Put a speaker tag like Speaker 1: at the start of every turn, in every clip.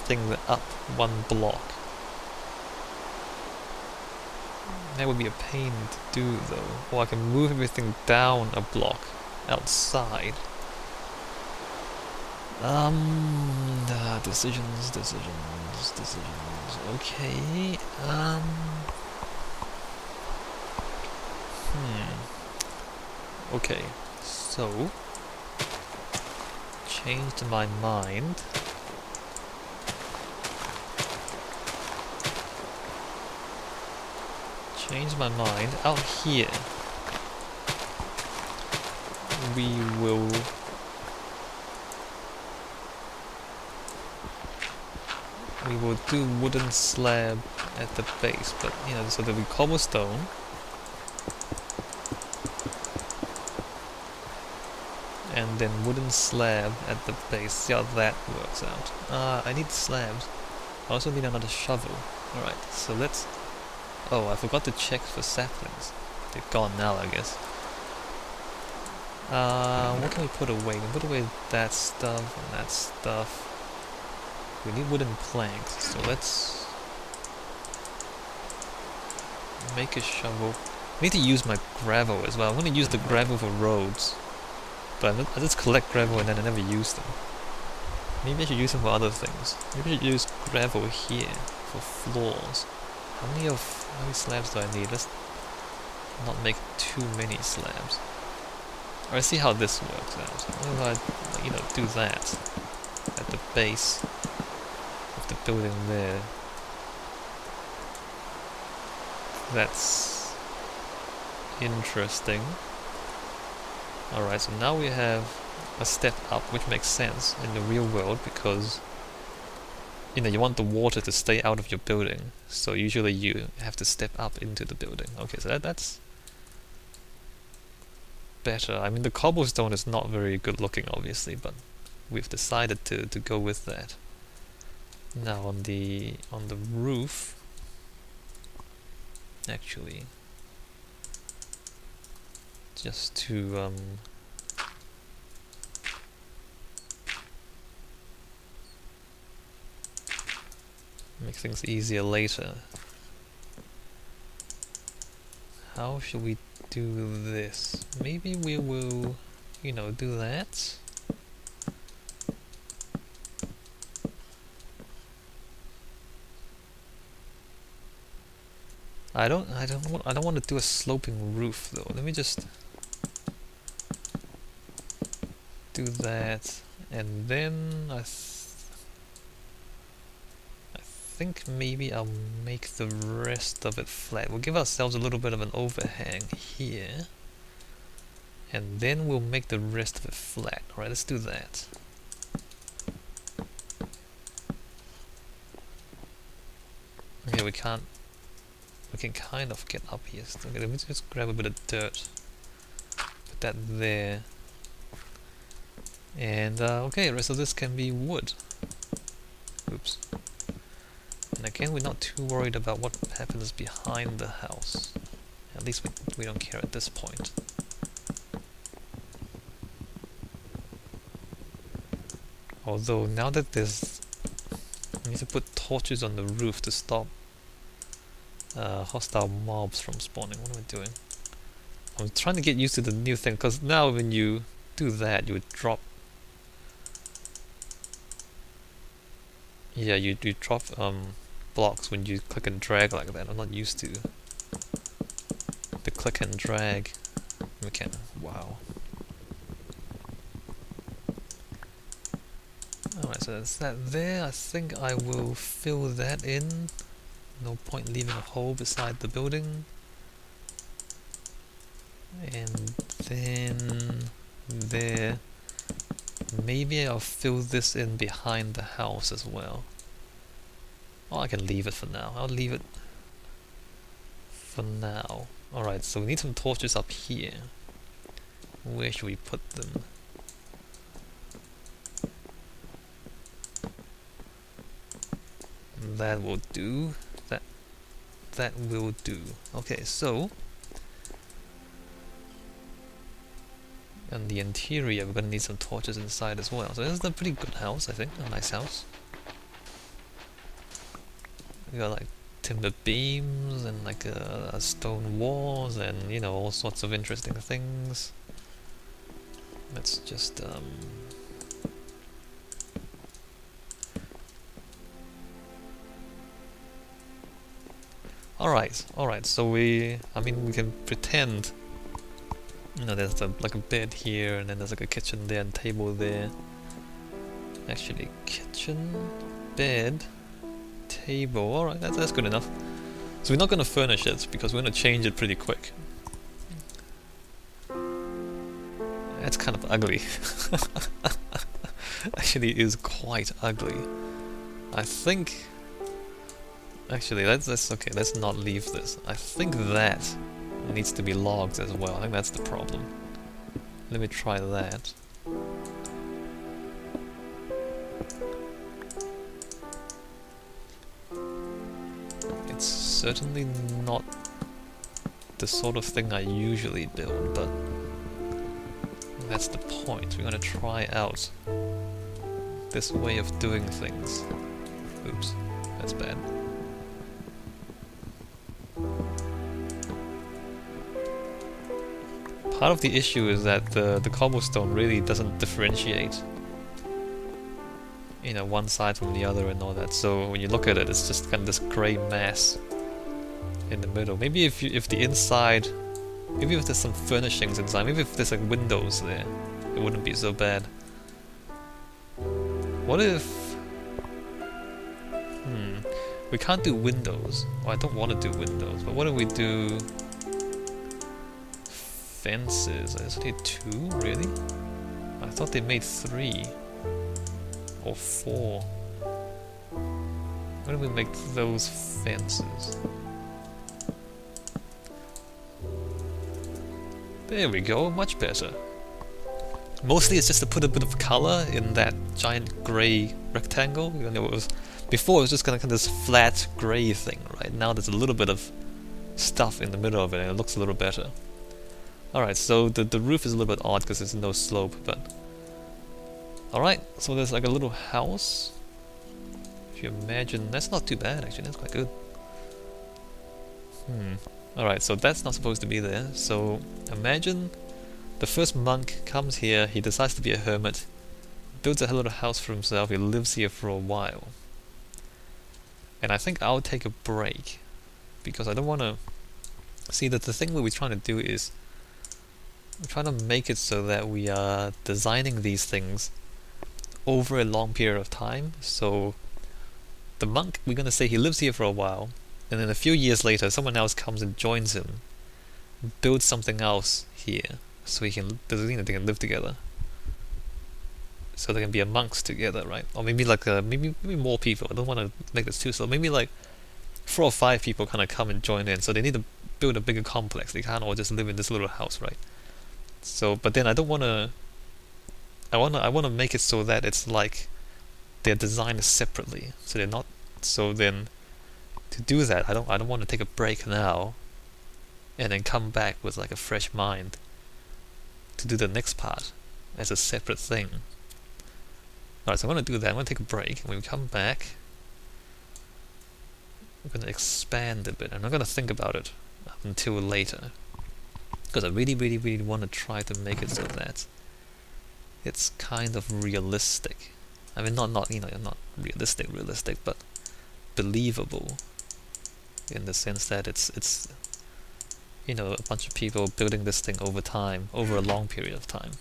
Speaker 1: this thing up one block. That would be a pain to do though. Or I can move everything down a block outside. Decisions. Okay. Okay. So, changed my mind. Changed my mind. Out here, we will do wooden slab at the base, but you know, so there'll be cobblestone. And then wooden slab at the base. See how that works out. I need slabs. I also need another shovel. Alright, so let's... Oh, I forgot to check for saplings. They're gone now, I guess. What can we put away? We can put away that stuff and that stuff. We need wooden planks, so let's make a shovel. I need to use my gravel as well. I'm going to use the gravel for roads. But I just collect gravel and then I never use them. Maybe I should use them for other things. Maybe I should use gravel here for floors. How many slabs do I need? Let's not make too many slabs. Alright, see how this works out. What if I, you know, do that at the base of the building there? That's interesting. Alright, so now we have a step up, which makes sense in the real world because you know, you want the water to stay out of your building, so usually you have to step up into the building. Okay, so that's better. I mean, the cobblestone is not very good looking, obviously, but we've decided to go with that. Now on the roof, actually, just to make things easier later. How should we do this? Maybe we will, you know, do that. I don't want to do a sloping roof though. Let me just do that, and then I think maybe I'll make the rest of it flat. We'll give ourselves a little bit of an overhang here, and then we'll make the rest of it flat. Alright, let's do that. Okay, we can kind of get up here. Okay, let me just grab a bit of dirt. Put that there. And okay, the rest of this can be wood. Oops. And again, we're not too worried about what happens behind the house. At least we don't care at this point. Although now that there's... I need to put torches on the roof to stop hostile mobs from spawning. What am I doing? I'm trying to get used to the new thing, because now when you do that, you would drop... Yeah, you drop blocks when you click and drag like that. I'm not used to the click and drag mechanic. Wow. Alright, so that's that there. I think I will fill that in. No point leaving a hole beside the building. And then there. Maybe I'll fill this in behind the house as well. Oh, I can leave it for now. I'll leave it for now. Alright, so we need some torches up here. Where should we put them? That will do. That will do. Okay, so and the interior, we're gonna need some torches inside as well. So this is a pretty good house, I think. A nice house. We got like timber beams and like stone walls and you know all sorts of interesting things. Let's just Alright, so we can pretend you know there's like a bed here and then there's like a kitchen there and table there. Actually kitchen, bed, table, alright, that's good enough. So we're not gonna furnish it because we're gonna change it pretty quick. That's kind of ugly. Actually, it is quite ugly. I think. Actually, let's okay. Let's not leave this. I think that needs to be logged as well. I think that's the problem. Let me try that. It's certainly not the sort of thing I usually build, but that's the point. We're gonna try out this way of doing things. Oops, that's bad. Part of the issue is that the cobblestone really doesn't differentiate, you know, one side from the other and all that. So when you look at it, it's just kind of this grey mass in the middle. Maybe if the inside, maybe if there's some furnishings inside, maybe if there's like windows there, it wouldn't be so bad. What if? We can't do windows. Well, I don't want to do windows, but what if we do fences? Is it 2, really? I thought they made 3 or 4. Why don't we make those fences? There we go, much better. Mostly it's just to put a bit of color in that giant grey rectangle. You know, before it was just kind of this flat grey thing, right? Now there's a little bit of stuff in the middle of it and it looks a little better. Alright, so the roof is a little bit odd because there's no slope, but... Alright, so there's like a little house. If you imagine, that's not too bad actually, that's quite good. Alright, so that's not supposed to be there, so imagine the first monk comes here, he decides to be a hermit, builds a little house for himself, he lives here for a while. And I think I'll take a break, because I don't want to... See, that the thing we're trying to do is we're trying to make it so that we are designing these things over a long period of time. So the monk, we're going to say he lives here for a while, and then a few years later someone else comes and joins him, builds something else here, so they can live together. So they can be monks together, right? Or maybe like maybe more people. I don't want to make this too slow. Maybe like 4 or 5 people kind of come and join in. So they need to build a bigger complex. They can't all just live in this little house, right? So, but then I don't want to. I want to make it so that it's like they're designed separately. So they're not. So then, to do that, I don't want to take a break now, and then come back with like a fresh mind to do the next part as a separate thing. Alright, so I'm going to do that. I'm going to take a break, and when we come back, I'm going to expand a bit. I'm not going to think about it until later, because I really want to try to make it so that it's kind of realistic. I mean, not realistic, but believable, in the sense that it's you know, a bunch of people building this thing over time, over a long period of time.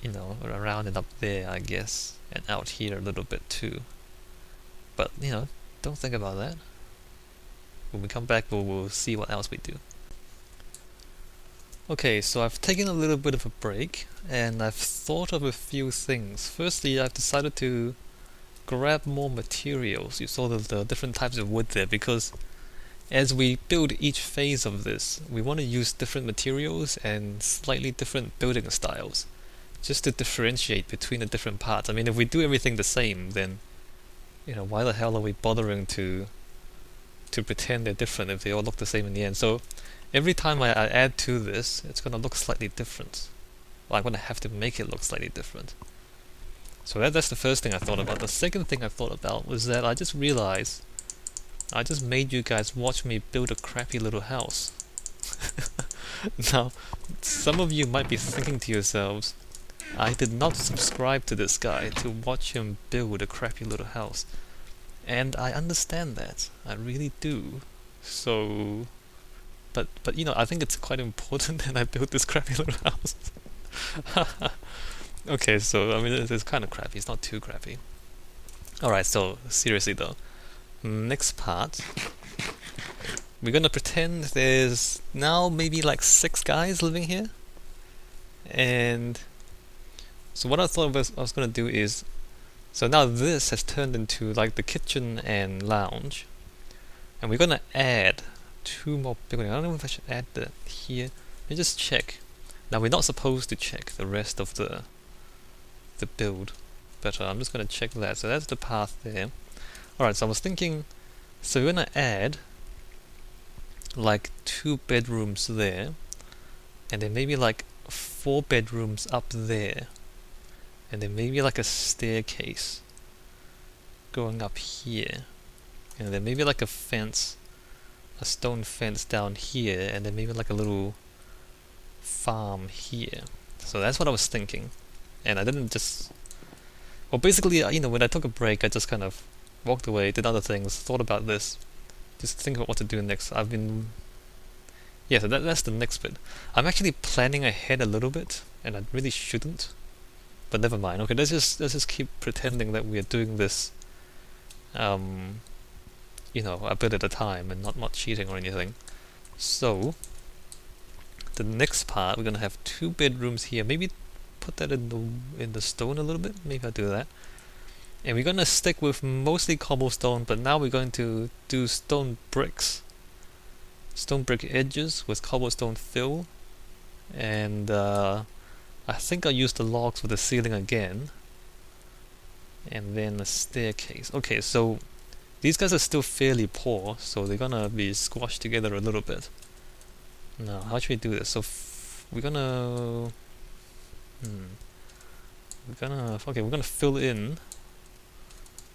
Speaker 1: You know, around and up there, I guess, and out here a little bit too. But, you know, don't think about that. When we come back, we'll see what else we do. Okay, so I've taken a little bit of a break, and I've thought of a few things. Firstly, I've decided to grab more materials. You saw the different types of wood there, because as we build each phase of this, we want to use different materials and slightly different building styles, just to differentiate between the different parts. I mean, if we do everything the same, then, you know, why the hell are we bothering to pretend they're different if they all look the same in the end? So every time I add to this, it's going to look slightly different. Well, I'm going to have to make it look slightly different. So that's the first thing I thought about. The second thing I thought about was that I just realized I just made you guys watch me build a crappy little house. Now, some of you might be thinking to yourselves, I did not subscribe to this guy to watch him build a crappy little house. And I understand that. I really do. So, but you know, I think it's quite important that I built this crappy little house. Okay, so I mean, it's kind of crappy. It's not too crappy. All right. So seriously though, next part, we're gonna pretend there's now maybe like 6 guys living here, and so what I thought I was gonna do is, so now this has turned into like the kitchen and lounge, and we're gonna add 2 more buildings. I don't know if I should add that here. Let me just check. Now we're not supposed to check the rest of the build, but I'm just gonna check that. So that's the path there. Alright, so I was thinking, so we're gonna add like 2 bedrooms there, and then maybe like 4 bedrooms up there, and then maybe like a staircase going up here, and then maybe like a fence, a stone fence down here, and then maybe like a little farm here. So that's what I was thinking, and I didn't just, well, basically, you know, when I took a break, I just kind of walked away, did other things, thought about this, just think about what to do next. I've been, yeah, so that's the next bit. I'm actually planning ahead a little bit, and I really shouldn't, but never mind. Okay, let's just keep pretending that we are doing this, you know, a bit at a time, and not cheating or anything. So the next part, we're gonna have 2 bedrooms here. Maybe put that in the stone a little bit. Maybe I'll do that. And we're gonna stick with mostly cobblestone, but now we're going to do stone bricks. Stone brick edges with cobblestone fill. And I think I'll use the logs for the ceiling again. And then a staircase. Okay, so these guys are still fairly poor, so they're gonna be squashed together a little bit. Now, how should we do this? So we're gonna... we're gonna fill in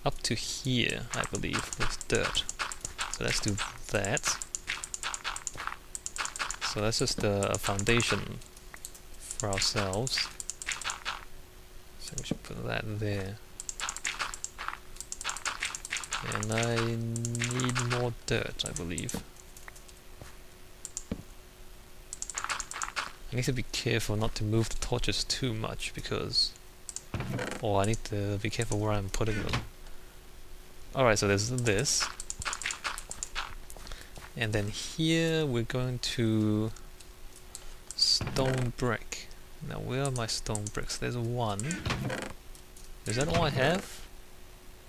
Speaker 1: up to here, I believe, with dirt. So let's do that. So that's just a foundation for ourselves. So we should put that there. And I need more dirt, I believe. I need to be careful not to move the torches too much because... Oh, I need to be careful where I'm putting them. Alright, so there's this. And then here we're going to stone brick. Now where are my stone bricks? There's 1. Is that all I have?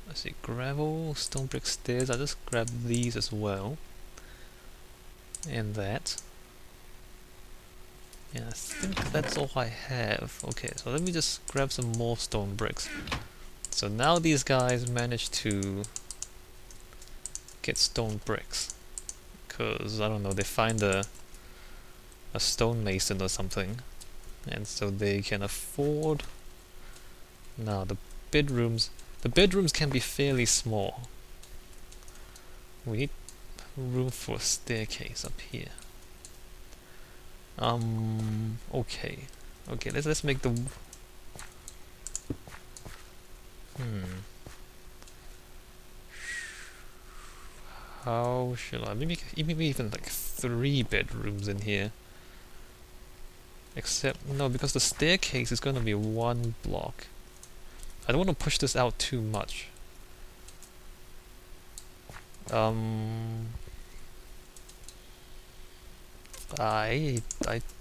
Speaker 1: Let's see, gravel, stone brick stairs. I'll just grab these as well. And that. Yeah, I think that's all I have. Okay, so let me just grab some more stone bricks. So now these guys managed to get stone bricks. Because, I don't know, they find a stonemason or something. And so they can afford... Now, the bedrooms can be fairly small. We need room for a staircase up here. Okay. Okay, let's make the... How should I... Maybe even like 3 bedrooms in here. Except, no, because the staircase is gonna be 1 block. I don't want to push this out too much. I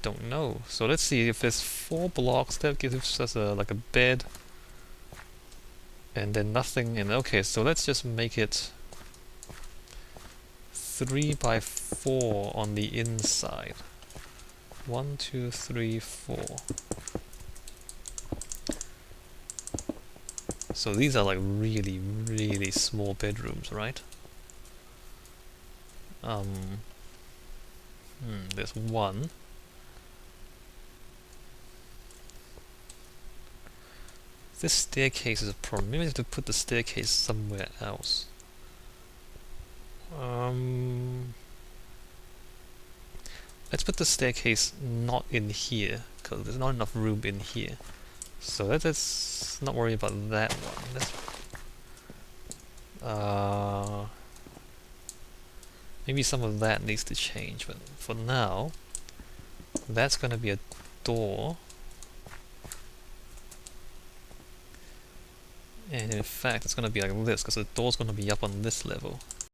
Speaker 1: don't know. So let's see, if there's 4 blocks, that gives us like a bed. And then nothing in... Okay, so let's just make it 3 by 4 on the inside. 1, 2, 3, 4. So these are like really, really small bedrooms, right? There's 1. This staircase is a problem. Maybe I have to put the staircase somewhere else. Let's put the staircase not in here, because there's not enough room in here. So let's not worry about that one. Maybe some of that needs to change, but for now, that's gonna be a door. And in fact, it's gonna be like this, because the door's gonna be up on this level.